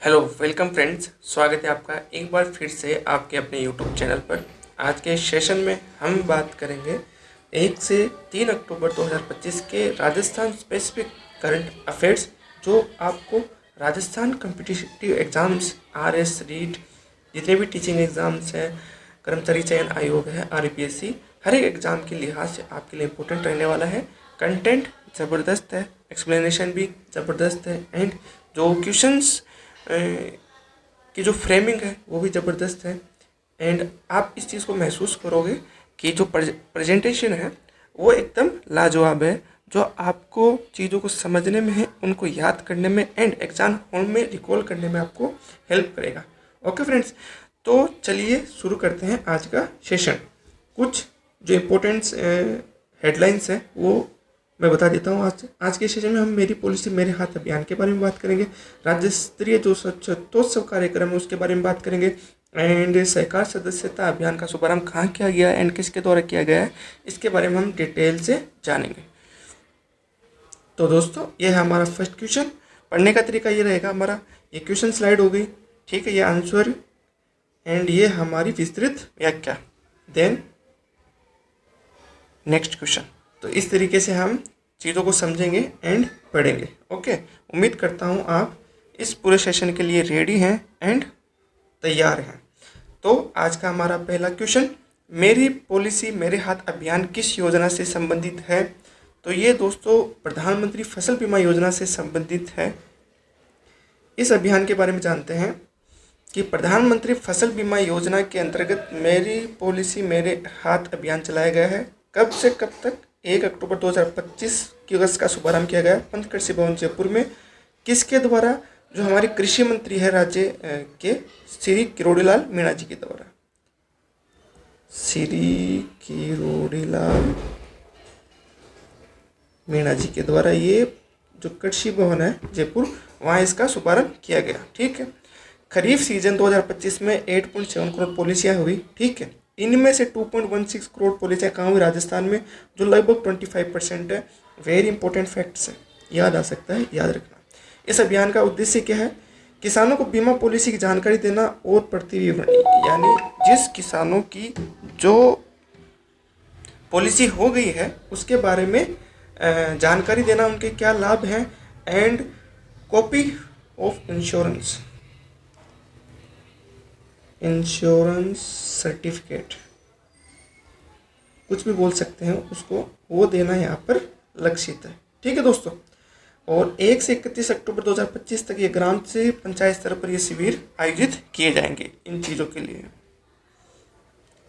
Hello welcome friends, स्वागत है आपका एक बार फिर से आपके अपने यूट्यूब चैनल पर। आज के सेशन में हम बात करेंगे 1 से 3 अक्टूबर 2025 के राजस्थान स्पेसिफिक करंट अफेयर्स, जो आपको Rajasthan competitive exams, RAS, REET, जितने भी टीचिंग एग्ज़ाम्स हैं, कर्मचारी चयन आयोग है, आरपीएससी, हर एक एग्ज़ाम के लिहाज से आपके लिए इम्पोर्टेंट रहने वाला है। कंटेंट ज़बरदस्त है, एक्सप्लेनेशन भी ज़बरदस्त है, एंड जो क्वेश्चंस की जो फ्रेमिंग है वो भी ज़बरदस्त है। एंड आप इस चीज़ को महसूस करोगे कि जो प्रेजेंटेशन है वो एकदम लाजवाब है, जो आपको चीज़ों को समझने में है, उनको याद करने में एंड एग्जाम हॉल में रिकॉल करने में आपको हेल्प करेगा। ओके फ्रेंड्स, तो चलिए शुरू करते हैं आज का सेशन। कुछ जो इम्पोर्टेंट्स हेडलाइंस हैं वो मैं बता देता हूँ। आज के सेशन में हम मेरी पॉलिसी मेरे हाथ अभियान के बारे में बात करेंगे, राज्य स्तरीय जो स्वच्छतोत्सव कार्यक्रम है उसके बारे में बात करेंगे, एंड सहकार सदस्यता अभियान का शुभारंभ कहाँ किया गया है एंड किसके द्वारा किया गया है, इसके बारे में हम डिटेल से जानेंगे। तो दोस्तों, ये है हमारा फर्स्ट क्वेश्चन। पढ़ने का तरीका ये रहेगा हमारा, ये क्वेश्चन स्लाइड हो गई, ठीक है, ये आंसर एंड ये हमारी विस्तृत व्याख्या, देन नेक्स्ट क्वेश्चन। तो इस तरीके से हम चीज़ों को समझेंगे एंड पढ़ेंगे। ओके, उम्मीद करता हूँ आप इस पूरे सेशन के लिए रेडी हैं एंड तैयार हैं। तो आज का हमारा पहला क्वेश्चन, मेरी पॉलिसी मेरे हाथ अभियान किस योजना से संबंधित है? तो ये दोस्तों प्रधानमंत्री फसल बीमा योजना से संबंधित है। इस अभियान के बारे में जानते हैं कि प्रधानमंत्री फसल बीमा योजना के अंतर्गत मेरी पॉलिसी मेरे हाथ अभियान चलाया गया है। कब से कब तक? 1 अक्टूबर 2025 की अगस्त का शुभारंभ किया गया पंत कृषि भवन जयपुर में। किसके द्वारा? जो हमारे कृषि मंत्री है राज्य के श्री किरोड़ीलाल मीणा जी के द्वारा। श्री किरोड़ीलाल मीणा जी के द्वारा ये जो कृषि भवन है जयपुर, वहाँ इसका शुभारंभ किया गया। ठीक है, खरीफ सीजन 2025 में 8.7 करोड़ पॉलिसियाँ हुई। ठीक है, इनमें से 2.16 करोड़ पॉलिसियाँ कहाँ हुई? राजस्थान में, जो लगभग 25% है। वेरी इंपॉर्टेंट फैक्ट्स है, याद आ सकता है, याद रखना। इस अभियान का उद्देश्य क्या है? किसानों को बीमा पॉलिसी की जानकारी देना और प्रतिविवरण, यानी जिस किसानों की जो पॉलिसी हो गई है उसके बारे में जानकारी देना, उनके क्या लाभ हैं, and copy of insurance certificate, कुछ भी बोल सकते हैं उसको, वो देना यहाँ पर लक्षित है। ठीक है दोस्तों, और 1 से 31 अक्टूबर 2025 तक ये ग्राम से पंचायत स्तर पर ये शिविर आयोजित किए जाएंगे इन चीज़ों के लिए।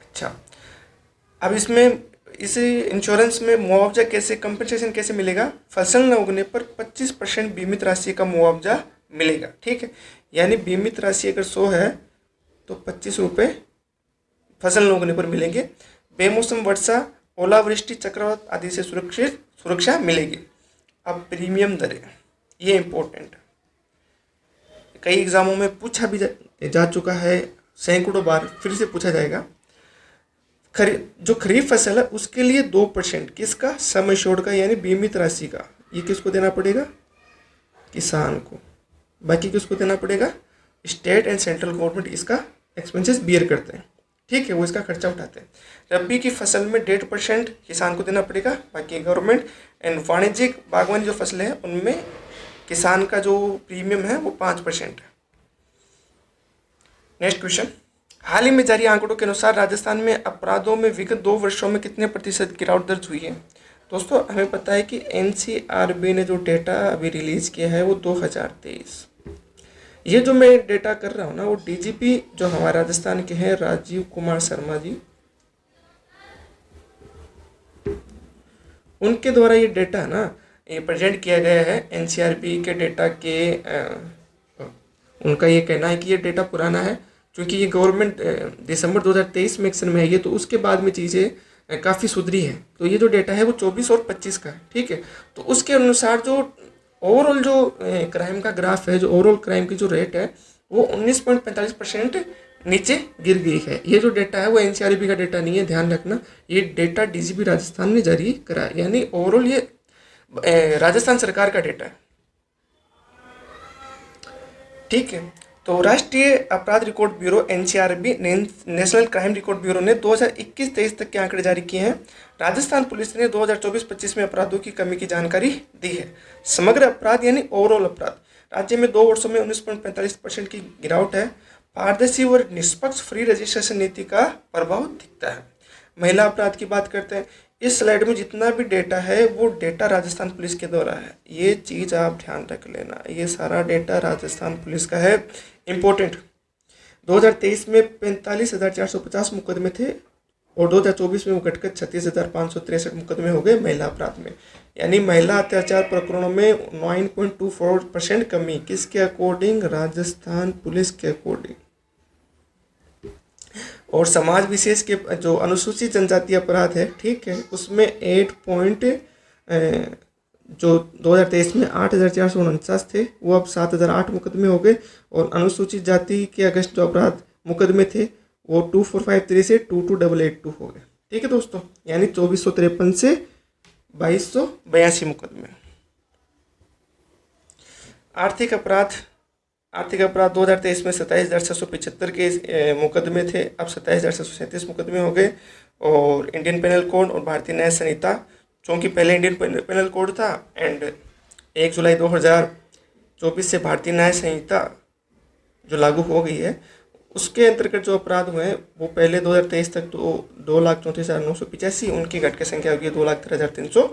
अच्छा, अब इसमें इस इंश्योरेंस में मुआवजा कैसे, कंपनसेशन कैसे मिलेगा? फसल न उगने पर 25% बीमित राशि का मुआवजा मिलेगा। ठीक है, यानी बीमित राशि अगर 100 है तो 25 रुपये फसल न उगने पर मिलेंगे। बेमौसम वर्षा, ओलावृष्टि, चक्रवात आदि से सुरक्षा मिलेगी। अब प्रीमियम दरें, ये इम्पोर्टेंट, कई एग्जामों में पूछा भी जा चुका है, सैकड़ों बार फिर से पूछा जाएगा। जो खरीफ फसल है उसके लिए 2%, किसका? सम एश्योर्ड का, यानी बीमित राशि का। ये किसको देना पड़ेगा? किसान को। बाकी किसको देना पड़ेगा? स्टेट एंड सेंट्रल गवर्नमेंट इसका एक्सपेंसेस बियर करते हैं। ठीक है, वो इसका खर्चा उठाते हैं। रबी की फसल में 1.5% किसान को देना पड़ेगा, बाकी गवर्नमेंट। एंड वाणिज्यिक बागवानी जो फसलें हैं उनमें किसान का जो प्रीमियम है वो 5% है। नेक्स्ट क्वेश्चन, हाल ही में जारी आंकड़ों के अनुसार राजस्थान में अपराधों में विगत 2 वर्षों में कितने प्रतिशत गिरावट दर्ज हुई है? दोस्तों, हमें पता है कि एनसीआरबी ने जो डेटा अभी रिलीज किया है वो 2023। ये जो मैं डेटा कर रहा हूँ ना, वो डीजीपी जो हमारे राजस्थान के हैं राजीव कुमार शर्मा जी, उनके द्वारा ये डेटा है ना, ये प्रेजेंट किया गया है। एनसीआरबी के डेटा के उनका ये कहना है कि ये डेटा पुराना है, क्योंकि ये गवर्नमेंट दिसंबर 2023 में एक्शन में है ये, तो उसके बाद में चीज़ें काफ़ी सुधरी है। तो ये जो डेटा है वो 24 और 25 का है। ठीक है, तो उसके अनुसार जो ओवरऑल जो क्राइम का ग्राफ है, जो ओवरऑल क्राइम की जो रेट है वो 19.45% नीचे गिर गई है। ये जो डेटा है वो एनसीआरबी का डेटा नहीं है, ध्यान रखना। ये डेटा डीजीपी राजस्थान ने जारी करा है, यानी ओवरऑल ये राजस्थान सरकार का डेटा है। ठीक है, तो राष्ट्रीय अपराध record bureau NCRB national crime record bureau ने 2021-23 तक के आंकड़े जारी किए हैं। राजस्थान पुलिस ने 2024-25 में अपराधों की कमी की जानकारी दी है। समग्र अपराध यानी ओवरऑल अपराध राज्य में 2 वर्षों में 19.45% की गिरावट है। पारदर्शी और निष्पक्ष फ्री रजिस्ट्रेशन नीति का प्रभाव दिखता है। महिला अपराध की बात करते हैं। इस स्लाइड में जितना भी डेटा है वो डेटा राजस्थान पुलिस के द्वारा है। ये चीज़ आप ध्यान रख लेना, ये सारा डेटा राजस्थान पुलिस का है। इम्पोर्टेंट, 2023 में 45,450 मुकदमे थे और 2024 में वो घटकर 36,563 मुकदमे हो गए महिला अपराध में। यानी महिला अत्याचार प्रकरणों में 9.24% कमी। किसके अकॉर्डिंग? राजस्थान पुलिस के अकॉर्डिंग। और समाज विशेष के जो अनुसूचित जनजाति अपराध है, ठीक है, उसमें 8 जो 2023 में 8,449 थे वो अब 7,008 मुकदमे हो गए। और अनुसूचित जाति के अगस्त जो अपराध मुकदमे थे वो 2453 से 22,882 हो गए। ठीक है दोस्तों, यानी 2453 से 2282 मुकदमे। आर्थिक अपराध 2023 में 27,675 के मुकदमे थे, अब 27,637 मुकदमे हो गए। और इंडियन पेनल कोड और भारतीय न्याय संहिता, क्योंकि पहले इंडियन पेनल कोड था एंड 1 जुलाई 2024 से भारतीय न्याय संहिता जो लागू हो गई है, उसके अंतर्गत जो अपराध हुए हैं वो पहले 2023 तक तो 2,34,985, उनकी घट की संख्या होगी 2,13,352।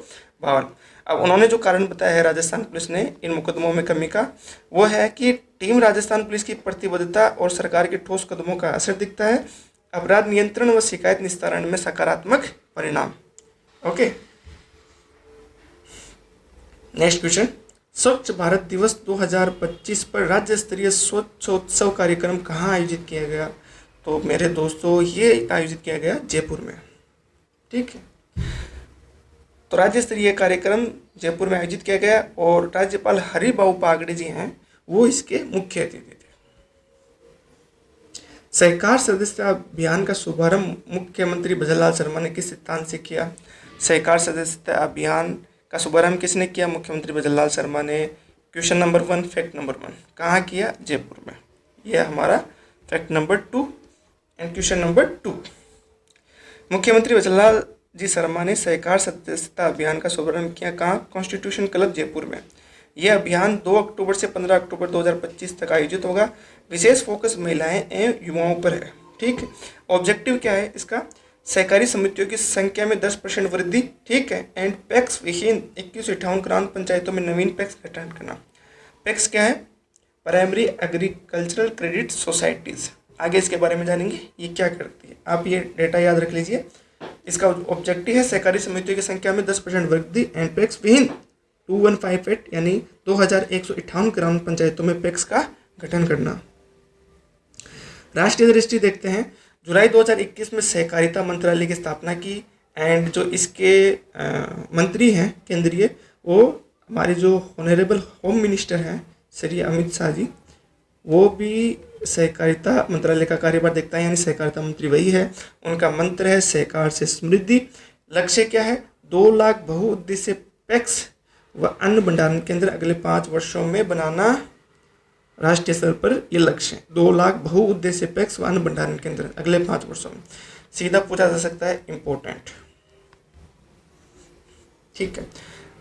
अब उन्होंने जो कारण बताया है राजस्थान पुलिस ने इन मुकदमों में कमी का, वो है कि टीम राजस्थान पुलिस की प्रतिबद्धता और सरकार के ठोस कदमों का असर दिखता है। अपराध नियंत्रण व शिकायत निस्तारण में सकारात्मक परिणाम। Okay, next question. स्वच्छ भारत दिवस 2025 पर राज्य स्तरीय स्वच्छोत्सव कार्यक्रम कहाँ आयोजित किया गया? तो मेरे दोस्तों ये आयोजित किया गया जयपुर में। ठीक है, तो राज्य स्तरीय कार्यक्रम जयपुर में आयोजित किया गया और राज्यपाल हरिबाऊ पागड़े जी हैं वो इसके मुख्य अतिथि थे। सहकार सदस्यता अभियान का शुभारंभ मुख्यमंत्री भजनलाल शर्मा ने किस स्थान से किया? सहकार सदस्यता अभियान का शुभारंभ किसने किया? मुख्यमंत्री भजनलाल शर्मा ने। क्वेश्चन नंबर 1, फैक्ट नंबर 1, कहाँ किया? जयपुर में। यह हमारा fact number 2 and question number 2। मुख्यमंत्री भजनलाल जी शर्मा ने सहकार सदस्यता अभियान का शुभारंभ किया कहाँ? कॉन्स्टिट्यूशन क्लब जयपुर में। यह अभियान 2 अक्टूबर से 15 अक्टूबर 2025 तक आयोजित होगा। विशेष फोकस महिलाएं एवं युवाओं पर है। ठीक है, ऑब्जेक्टिव क्या है इसका? सहकारी समितियों की संख्या में 10% वृद्धि। ठीक है, एंड पैक्स विहीन 2158 ग्राम पंचायतों में नवीन पैक्स गठन करना। पैक्स क्या है? Primary agricultural credit societies. आगे इसके बारे में जानेंगे ये क्या करती है। आप ये डेटा याद रख लीजिए। इसका ऑब्जेक्टिव है सहकारी समितियों की संख्या में 10% वृद्धि एंड पैक्स विहीन 2158 यानी 2158 ग्राम पंचायतों में पैक्स का गठन करना। राष्ट्रीय दृष्टि देखते हैं। जुलाई 2021 में सहकारिता मंत्रालय की स्थापना की एंड जो इसके मंत्री हैं केंद्रीय, वो हमारे जो ऑनरेबल होम मिनिस्टर हैं श्री अमित शाह जी, वो भी सहकारिता मंत्रालय का कार्यभार देखता है, यानी सहकारिता मंत्री वही है। उनका मंत्र है सहकार से समृद्धि। लक्ष्य क्या है? 2 लाख बहुउद्देश्य पैक्स व अन्न भंडारण केंद्र अगले 5 वर्षों में बनाना। राष्ट्रीय स्तर पर यह लक्ष्य है, 2 लाख बहुउद्देश्य पैक्स व अन्न भंडारण केंद्र अगले 5 वर्षों में। सीधा पूछा जा सकता है, इंपॉर्टेंट। ठीक है,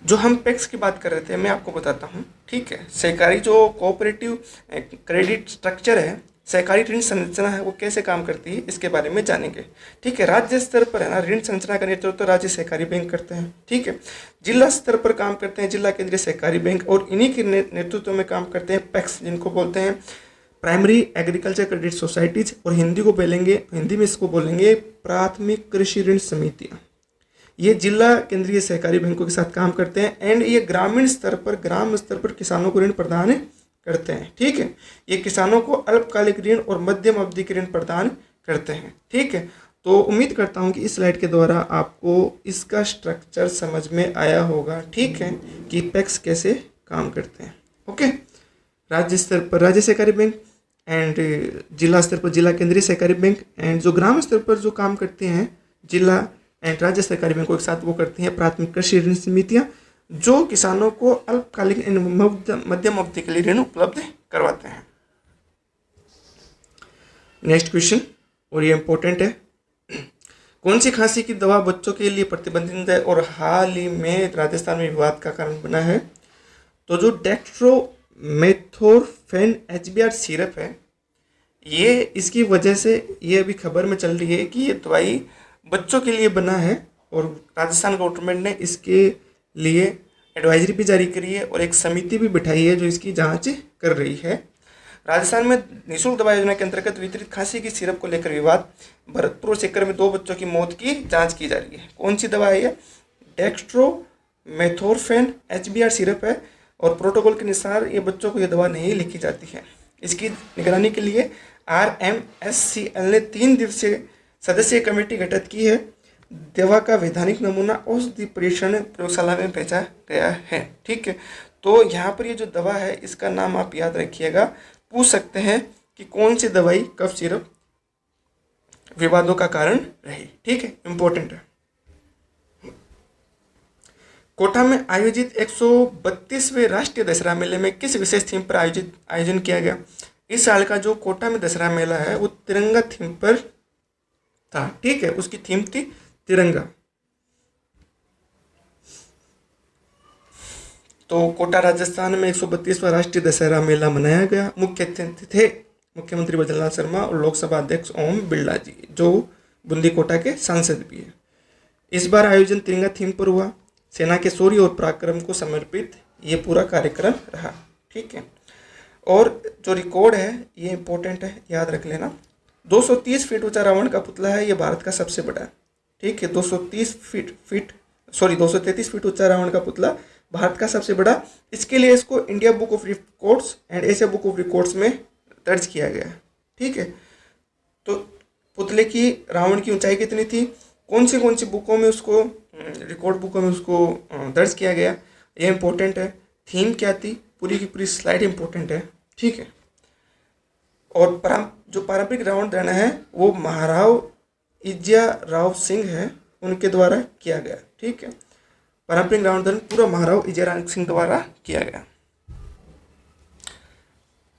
जो हम पैक्स की बात कर रहे थे मैं आपको बताता हूँ। ठीक है, सहकारी जो कोऑपरेटिव क्रेडिट स्ट्रक्चर है, सहकारी ऋण संरचना है, वो कैसे काम करती है इसके बारे में जानेंगे। ठीक है, राज्य स्तर पर है ना, ऋण संरचना का नेतृत्व तो राज्य सहकारी बैंक करते हैं। ठीक है, जिला स्तर पर काम करते हैं जिला केंद्रीय सहकारी बैंक, और इन्हीं के नेतृत्व में काम करते हैं पैक्स, जिनको बोलते हैं प्राइमरी एग्रीकल्चर क्रेडिट सोसाइटीज, और हिंदी में इसको बोलेंगे प्राथमिक कृषि ऋण समितियाँ। ये जिला केंद्रीय सहकारी बैंकों के साथ काम करते हैं एंड ये ग्राम स्तर पर किसानों को ऋण प्रदान करते हैं। ठीक है, ये किसानों को अल्पकालिक ऋण और मध्यम अवधि के ऋण प्रदान करते हैं। ठीक है, तो उम्मीद करता हूँ कि इस स्लाइड के द्वारा आपको इसका स्ट्रक्चर समझ में आया होगा। ठीक है, कि पैक्स कैसे काम करते हैं। ओके, राज्य स्तर पर राज्य सहकारी बैंक एंड जिला स्तर पर जिला केंद्रीय सहकारी बैंक, एंड जो ग्राम स्तर पर जो काम करते हैं जिला एंड राज्य सहकारी बैंकों के साथ वो करती हैं प्राथमिक कृषि ऋण समितियाँ, जो किसानों को अल्पकालिक मध्यम अवधि के लिए ऋण उपलब्ध करवाते हैं। नेक्स्ट क्वेश्चन, और ये इम्पोर्टेंट है, कौन सी खांसी की दवा बच्चों के लिए प्रतिबंधित है और हाल ही में राजस्थान में विवाद का कारण बना है? तो जो डेक्स्ट्रोमेथोर्फेन HBr सिरप है, ये इसकी वजह से ये अभी खबर में चल रही है कि ये दवाई बच्चों के लिए बना है और राजस्थान गवर्नमेंट ने इसके लिए एडवाइजरी भी जारी करी है और एक समिति भी बिठाई है जो इसकी जांच कर रही है। राजस्थान में निःशुल्क दवा योजना के अंतर्गत वितरित खांसी की सिरप को लेकर विवाद, भरतपुर और सीकर में 2 बच्चों की मौत की जांच की जा रही है। कौन सी दवा है ये? डेक्स्ट्रोमेथोर्फेन HBr सिरप है और प्रोटोकॉल के अनुसार ये बच्चों को ये दवा नहीं लिखी जाती है। इसकी निगरानी के लिए RMSCL ने 3 दिवसीय सदस्यीय कमेटी गठित की है। दवा का वैधानिक नमूना औषधि परीक्षण प्रयोगशाला में भेजा गया है। ठीक है, तो यहाँ पर ये जो दवा है इसका नाम आप याद रखिएगा। पूछ सकते हैं कि कौन सी दवाई कफ सिरप विवादों का कारण रही। ठीक है, इंपॉर्टेंट है। कोटा में आयोजित 132वें राष्ट्रीय दशहरा मेले में किस विशेष थीम पर आयोजन किया गया? इस साल का जो कोटा में दशहरा मेला है वो तिरंगा थीम पर था। ठीक है, उसकी थीम थी तिरंगा। तो कोटा राजस्थान में 132वां राष्ट्रीय दशहरा मेला मनाया गया। मुख्य अतिथि थे मुख्यमंत्री भजनलाल शर्मा और लोकसभा अध्यक्ष ओम बिरला जी, जो बूंदी कोटा के सांसद भी है। इस बार आयोजन तिरंगा थीम पर हुआ। सेना के शौर्य और पराक्रम को समर्पित ये पूरा कार्यक्रम रहा। ठीक है, और जो रिकॉर्ड है ये इंपॉर्टेंट है, याद रख लेना। 230 फीट ऊंचा रावण का पुतला है, ये भारत का सबसे बड़ा। ठीक है, 233 फीट ऊंचा रावण का पुतला भारत का सबसे बड़ा। इसके लिए इसको India book of records and Asia book of records में दर्ज किया गया है। ठीक है, तो पुतले की रावण की ऊंचाई कितनी थी, कौन सी बुकों में उसको रिकॉर्ड बुकों में उसको दर्ज किया गया, ये इंपॉर्टेंट है। थीम क्या थी, पूरी की पूरी स्लाइड इंपॉर्टेंट है। ठीक है, और जो पारंपरिक रावण दहन है वो महाराव इज्या राव सिंह है, उनके द्वारा किया गया। ठीक है, पारंपरिक रावण दहन पूरा महाराव इज्या राव सिंह द्वारा किया गया।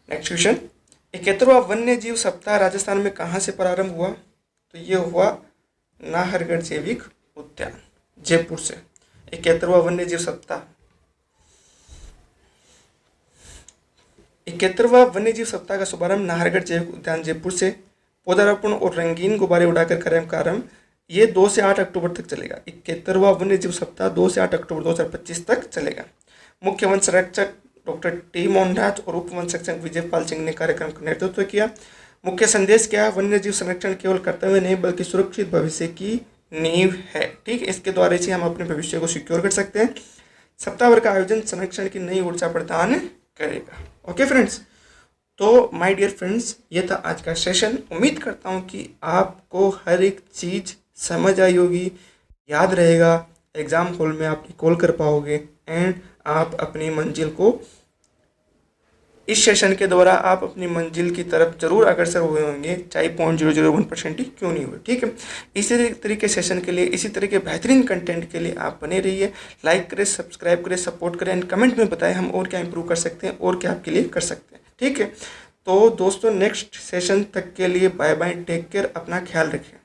नेक्स्ट क्वेश्चन, 71वां वन्य जीव सप्ताह राजस्थान में कहाँ से प्रारंभ हुआ? तो ये हुआ नाहरगढ़ जैविक उद्यान, जयपुर से। 71वां वन्य जीव सप्ताह 71वां वन्यजीव सप्ताह का शुभारंभ नाहरगढ़ जैविक उद्यान जयपुर से पौधारोपण और रंगीन गुब्बारे उड़ाकर कार्यक्रम ये 2 से 8 अक्टूबर तक चलेगा। 71वां वन्यजीव सप्ताह 2 से 8 अक्टूबर 2025 तक चलेगा। मुख्य वन संरक्षक डॉक्टर टी मोहनराज और उप वन संरक्षक विजयपाल सिंह ने कार्यक्रम का नेतृत्व किया। मुख्य संदेश क्या है? वन्यजीव संरक्षण केवल कर्तव्य नहीं बल्कि सुरक्षित भविष्य की नींव है। ठीक है, इसके द्वारा से हम अपने भविष्य को सिक्योर कर सकते हैं। सप्ताह भर का आयोजन संरक्षण की नई ऊर्जा प्रदान करेगा। ओके फ्रेंड्स, तो माय डियर फ्रेंड्स, ये था आज का सेशन। उम्मीद करता हूँ कि आपको हर एक चीज़ समझ आई होगी, याद रहेगा, एग्ज़ाम हॉल में आप रिकॉल कर पाओगे एंड आप अपनी मंजिल को इस सेशन के द्वारा आप अपनी मंजिल की तरफ जरूर अग्रसर हुए होंगे, चाहे 0.001% ही क्यों नहीं हुए। ठीक है, इसी तरीके सेशन के लिए, इसी तरह के बेहतरीन कंटेंट के लिए आप बने रहिए। लाइक करें, सब्सक्राइब करें, सपोर्ट करें एंड कमेंट में बताएं हम और क्या इंप्रूव कर सकते हैं और क्या आपके लिए कर सकते हैं। ठीक है, तो दोस्तों नेक्स्ट सेशन तक के लिए बाय बाय, टेक केयर, अपना ख्याल रखें।